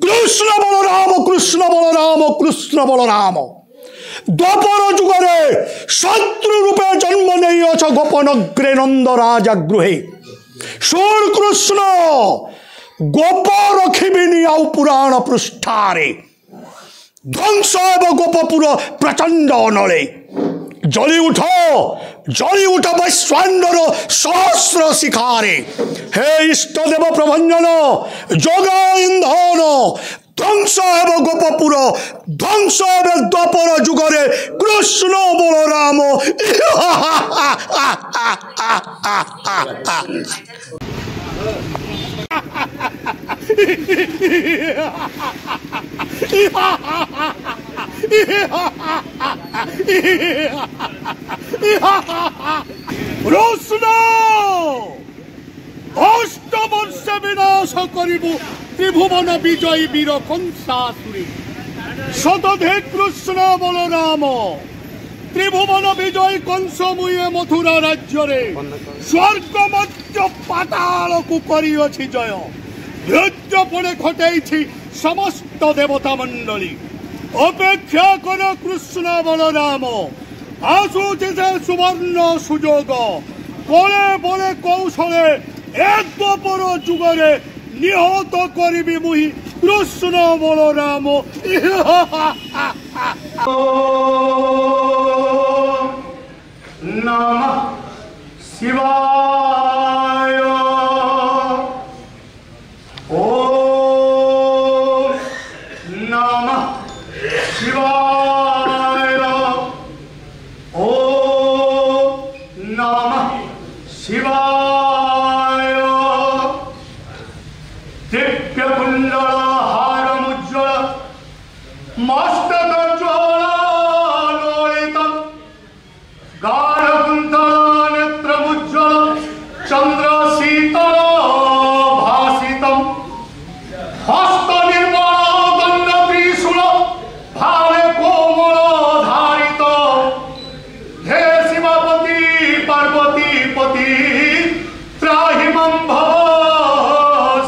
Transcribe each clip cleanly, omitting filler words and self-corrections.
কৃষ্ণ বলরাম, কৃষ্ণ বলরাম, কৃষ্ণ বলরাম। দ্বাপর যুগরে শত্রু রূপে জন্ম নেইছ গোপনগ্রে নন্দ রাজা গৃহে। শুণ কৃষ্ণ গোপ রখিবিনি আউ পুরাণ পৃষ্ঠারে। ধ্বংস এব গোপপুর প্রচণ্ড অনলে। জ্বলি উঠ বৈশ্বান্ডর সহস্র শিখারে। হে ইষ্টদেব প্রভঞ্জন যোগ ইন্ধন। ধ্বংস হেব গোপপুর, ধ্বংস হবে দ্বাপর যুগরে। কৃষ্ণ বলরাম। কৃষ্ণ অষ্টবর্ষে বিনাশ করিব ত্রিভুবন বিজয়ী বীর কংসাসুরী। শতধে কৃষ্ণ বলরাম ত্রিভুবন বিজয় কংস মুয়ে মথুরা রাজ্যরে স্বর্গ মধ্য পাতালকু করিଅছি জয়। ধৈর্য পড়ে ঘটেইছি সমস্ত দেবতা মণ্ডলী। অপেক্ষা কর কৃষ্ণ বলরাম, আসুছে যে সুবর্ণ সুযোগ। বলে বলে কৌশলে এক দ্বাপর যুগরে নিহত করিবি মুহি কৃষ্ণ বলরাম। নমঃ শিবায়। ওম নমঃ শিবায়। ওম নমঃ শিবায়। দিব্যকুণ্ডলহারমুজ্জ্বল মস্তকজ্জ্বললোলিতম গাঢ়কুন্তলনেত্রমুজ্জ্বল চন্দ্রশীতল ভাসিতম। হস্তনির্মল দণ্ডত্রিশূল ভালে কোমল ধারিত। হে শিবপতি পার্বতীপতি ত্রাহি মাম ভবসাগরম।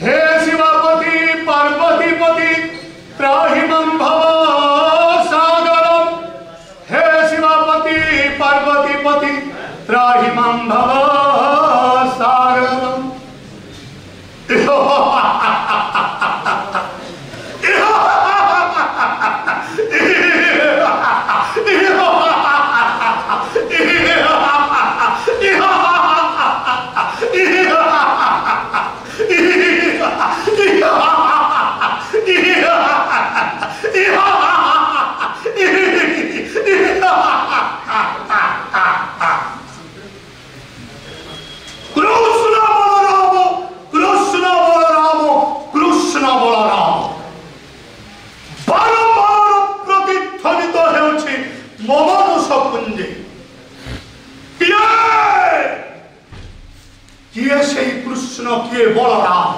হে শিবপতি পার্বতীপতি ত্রাহি মাম ভবসাগরম। হে শিবপতি পার্বতীপতি ত্রাহি মাম ভবসাগরম। কিয়ে সেই কৃষ্ণ, কিয়ে বলরাম?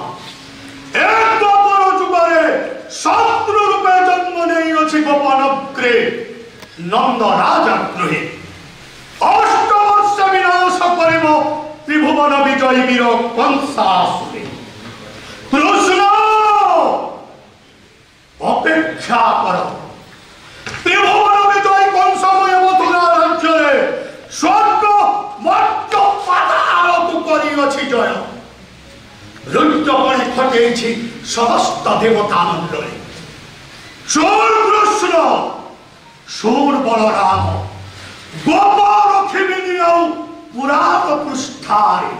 এক দ্বাপর যুগরে শত্রু রূপে জন্ম নেইছি গোপনগ্রে নন্দ রাজা গৃহে। অষ্টবর্ষে বিনাশ করিব ত্রিভুবন বিজয়ী বীর কংসাসুরী। কৃষ্ণ অপেক্ষা কর। ত্রিভুবন বিজয় কংসময় মথুরা রাজ্যরে স্বর্গ মর্ত্য পাতালকু করিଅছি জয়। রুদ্রপণে ঘটেইছি সমস্ত দেবতা মণ্ডলী। শূর কৃষ্ণ, শূর বলরাম, গোপ রখিবিনি আউ পুরাণ পৃষ্ঠারে।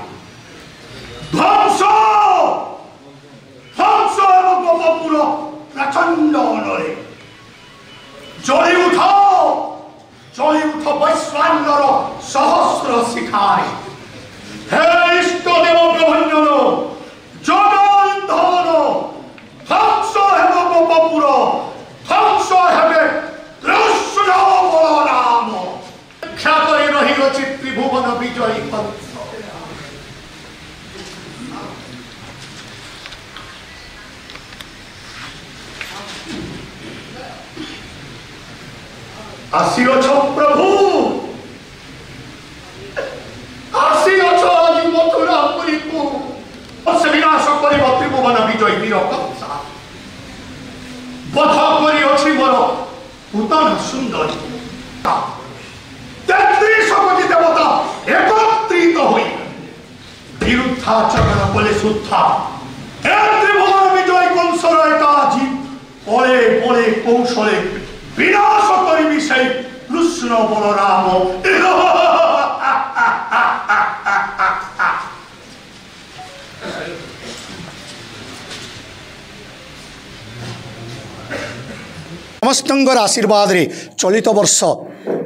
ধ্বংস ধ্বংস এবং গোপপুর প্রচণ্ড অনলে। জ্বলি উঠ বৈশ্বান্ডর সহস্র শিখায়। হে ইষ্টদেব প্রভঞ্জন যোগ ইন্ধন। ধ্বংস হেব গোপপুর, ধ্বংস হেবে কৃষ্ণ বলরাম। রক্ষা করে রহিଅছি ত্রিভুবন বিজয়ী কংস। ଆସିଅଛ ପ୍ରଭୁ, ଆସିଅଛ ଆଜି ମଥୁରାପୁରୀକୁ ସେ ବିନାଶ କରିବ ତ୍ରିଭୁବନ ବିଜୟୀ ବୀର କଂସା। ବଧ କରିଅଛି ମୋର ପୂତନା ସୁନ୍ଦରୀ। 33 କୋଟି ଦେବତା একত্রিত হই বিরুদ্ধাচরণ বলে শুদ্ধা এ ত্রিভুবন বিজয় কংসর এটা জিত পরে পরে কৌশলে বিনাশ করিবি সেই কৃষ্ণ বলরাম। समस्तंकर आशीर्वाद रे चलित वर्ष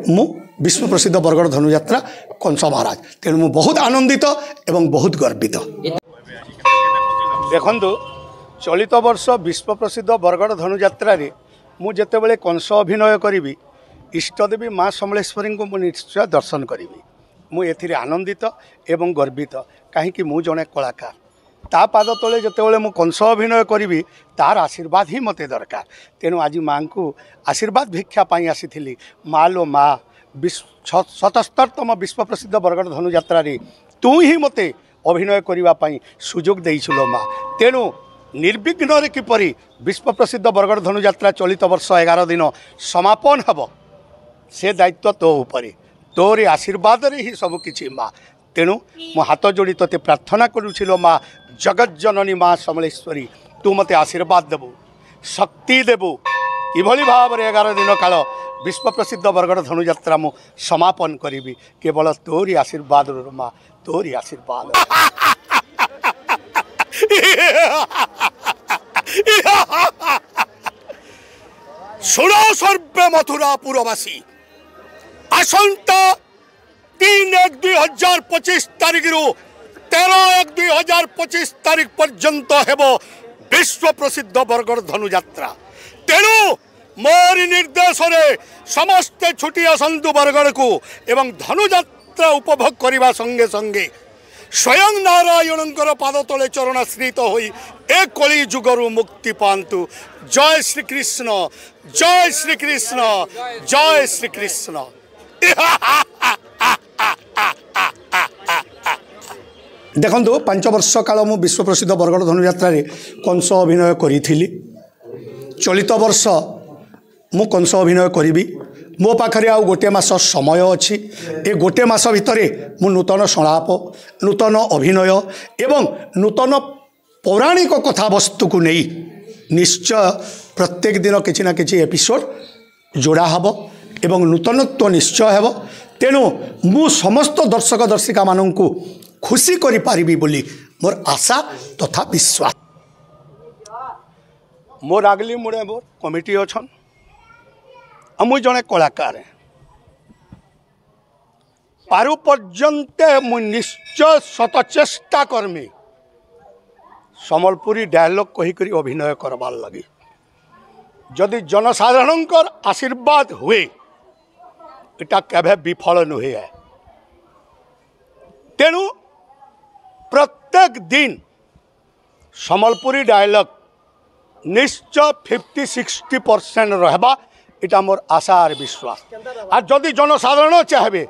मु विश्व प्रसिद्ध बरगढ़ धनुयात्रा कंस महाराज तेणु मु बहुत आनंदित एवं बहुत गर्वित। देखु चलित वर्ष विश्व प्रसिद्ध बरगढ़ धनुयात्रा रे मु जेतेबेले कंस अभिनय करी इष्टदेवी माँ समलेश्वरी को मु निश्चय दर्शन करी मु एथिरे आनंदित एवं गर्वित कहीं मु जड़े कलाकार ता पाद तले जितेबाला मु कंस अभिनय करी तार आशीर्वाद ही मते दरकार। तेणु आज माँ को आशीर्वाद भिक्षापाई आसी माँ लो माँ 77तम विश्व प्रसिद्ध बरगढ़ धनुयात्रा तू ही मते अभिनय करने सुजोग देइछुलो माँ। तेणु निर्विघ्न किपरि विश्व प्रसिद्ध बरगढ़ धनुयात्रा चलित वर्ष 11 दिन समापन हब से दायित्व तो उपरे तोरे आशीर्वाद रे ही सब किछि माँ। तेणु मो हाथ जोड़ी तोते प्रार्थना करुछिलो माँ जगत जननी माँ समलेश्वरी तू मते आशीर्वाद देबू शक्ति देबू इभली भाव में 11 दिन काल विश्व प्रसिद्ध बरगढ़ धनुयात्रा मु समापन करी केवल तोरी आशीर्वाद माँ तोरी आशीर्वाद। सुनो सर्वे मथुरापुरवासी आसंता 3/1/2025 तारीख रु 13/1/2025 तारीख पर्यंत हेब विश्व प्रसिद्ध बरगढ़ धनुयात्रा। तेणु मोरी निर्देश रे समस्ते छुट्टी आसतु बरगढ़ को एवं धनुयात्रा उपभोग करने संगे संगे स्वयं नारायणकर पाद तले चरणाश्रित होई एक कली जुगरु मुक्ति पांतु। जय श्री कृष्ण जय श्री कृष्ण जय श्री कृष्ण। देखो 5 वर्ष काल मु विश्व प्रसिद्ध बरगढ़ धनुयात्रा कंस अभिनय करी चलित वर्ष मु कंस अभिनय करी मो पाखरे आउ गोटे मास समय अच्छी ए गोटे मास भितर मु नूतन संलाप नूतन अभिनय एवं नूतन पौराणिक कथा वस्तु को नहीं निश्चय प्रत्येक दिन किसी ना किसी एपिसोड जोड़ा हब एवं नूतनत्व निश्चय हेब। तेणु मु समस्त दर्शक दर्शिका मानक खुशी करि पारिबी बोली मोर आशा तथा विश्वास। मोर आगली मुड़े मोर कमिटी अच्छन मु जड़े कलाकार पारु पर्यंत मु निश्चय शत चेष्टा करमी सम्बलपुरी डायलॉग कहीकरी अभिनय करवार लगी जदि जनसाधारण आशीर्वाद हुए इटा केभे विफल नुहे है। तेणु प्रत्येक दिन सम्बलपुरी डायलॉग निश्चय 50-60% रहबा इटा मोर आशा और विश्वास। आ जदि जनसाधारण चाहे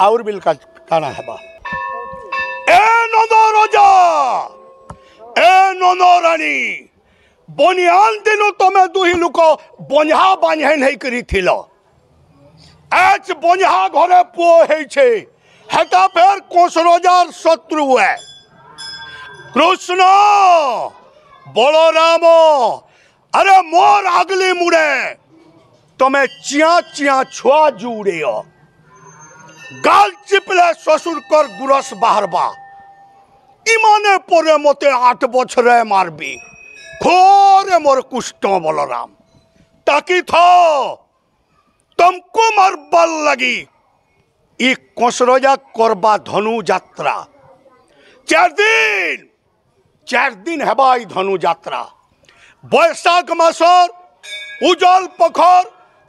आउर बिल काना हेबा ए नंद राजा ए नंद रानी बनियान दिन तुम दुही लोक बंझा बांझे नहीं करी आज बंझा घरे पुओ हेटा फेर कोसरजार शत्रु है कृष्ण बलराम अरे मोर आगली मुड़े तमें चिया चिया छुआ जुड़े गाल चिपले ससुर कर गुरस बाहरबा इमाने परे मते 8 बछरे मारबी खोरे मोर कुष्ट बलराम ताकि थो तुमको मारबार लगी इ कसरजा करबा धनु यात्रा 4 दिन हेबा धनु यात्रा बैशाख मासर उजल पखर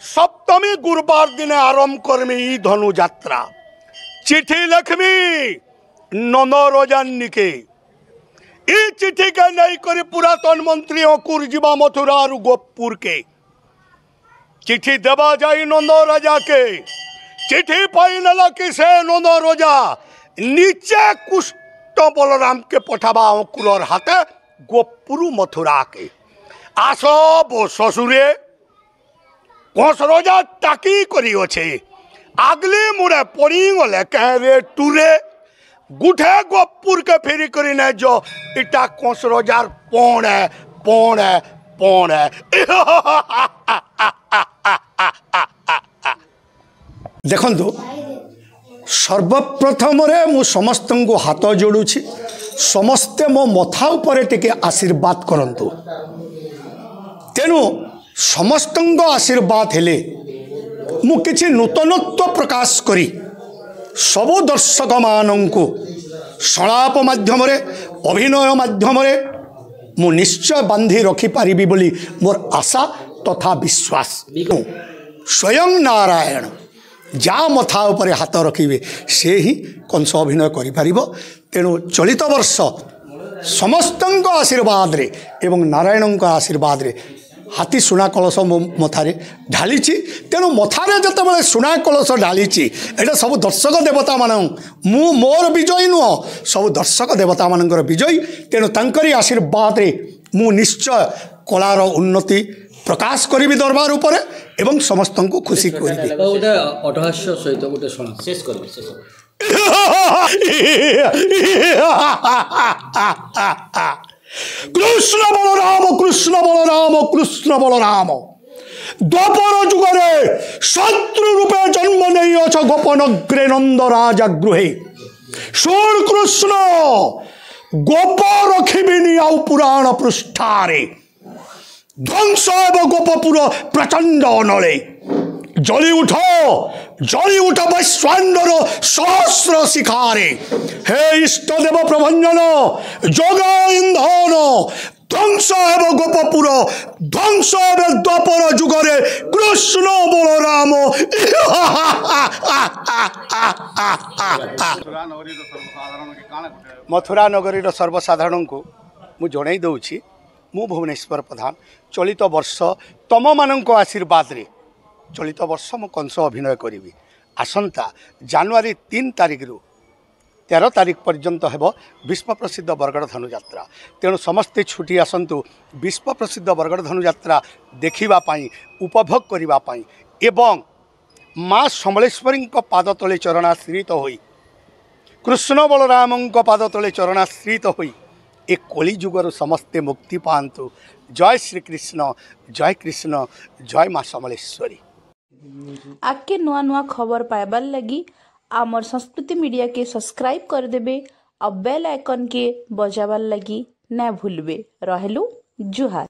सप्तमी गुरुवार दिन आरंभ करमी इ धनु यात्रा चिठी लक्ष्मी नंदराजानी के इ चिठी के नहीं करी पुरातन मंत्री अंकुर जीवा मथुरा और गोपपुर के चिठी देवा जाई नंद राजा के चिठी पाई नला कि से नंद राजा नीचे कुष्ट बलराम के पठाबा अंकुलर हाथे गोपुरु मथुरा के आस बो ससुरे कंस राजा टाकी करी अच्छे आगली मुड़े पड़ी गले कहे टूरे गुठे गोपुर के फेरी करी ने जो इटा कंस राजार पौण है पौण है पौण है। देखंतु सर्वप्रथम मु समस्त को हाथ जोड़ुछि समस्ते मो मथा उपरे टिके आशीर्वाद करंतु तेणु समस्त आशीर्वाद हेले मु किछि नूतनत्व प्रकाश करी सबु दर्शक मानंकु संलाप माध्यम अभिनय माध्यम मु निश्चय बांधी रखी पारिबी बोली मोर आशा तथा विश्वास। स्वयं नारायण जा मथा उपरे हाथ रखिबे से ही कंस अभिनय करि पारिबो। तेणु चलित वर्ष समस्त आशीर्वाद रे एवं नारायण आशीर्वाद रे हाथी सुना कलश मो मथारे ढाली। तेणु मथारे जिते सुना कलश ढाली एटा सब दर्शक देवता मान मु मोर विजयी नुह सब दर्शक देवता मानकर विजयी। तेणु तांकरी आशीर्वाद रे मु निश्चय कलार उन्नति प्रकाश करी दरबार उपरे एवं समस्त को खुशी करी। अटहास्य सहित गोटे शुण शेष कर कृष्ण बलराम कृष्ण बलराम कृष्ण बलराम द्वापर जुगरे शत्रु रूपे जन्म नहीं अछ गोपनग्रे नंद राजा गृहे शुण कृष्ण गोप रखिबिनी आउ पुराण पृष्ठारे ध्वंस एवं गोपपुर प्रचंड अनले जली उठ वैश्वानर सहस्र शिखारे हे इष्टदेव प्रभंजन जोगा इंधन ध्वंस एवं गोपपुर ध्वंस एवं द्वापर जुगरे कृष्ण बलराम। मथुरा नगरी सर्वसाधारण को मु जणाई दउछि मु भुवनेश्वर प्रधान चलित वर्ष तम मानक आशीर्वाद रे चलित वर्ष मु कंस अभिनय करी आसंता जनवरी 3 तारिख रु 13 तारिख पर्यंत हेब विश्व प्रसिद्ध बरगड़ धनु यात्रा। तेणु समस्ते छुट्टी आसतु विश्व प्रसिद्ध बरगड़ धनु यात्रा देखिबा पाई उपभोग करिबा पाई एवं माँ समलेश्वरी पाद तले चरणाश्रित होई कृष्ण बलराम पाद तले चरणाश्रित होई ए कली जुगर समस्ते मुक्ति पांतु। जय श्री कृष्ण जय कृष्ण जय माँ समलेश्वरी। आके नुआ नुआ खबर पाइबार लगी आमर संस्कृति मीडिया के सब्सक्राइब कर देबे और बेल आइकन के बजाबार लगी ना भूलबे। रहलु जुहार।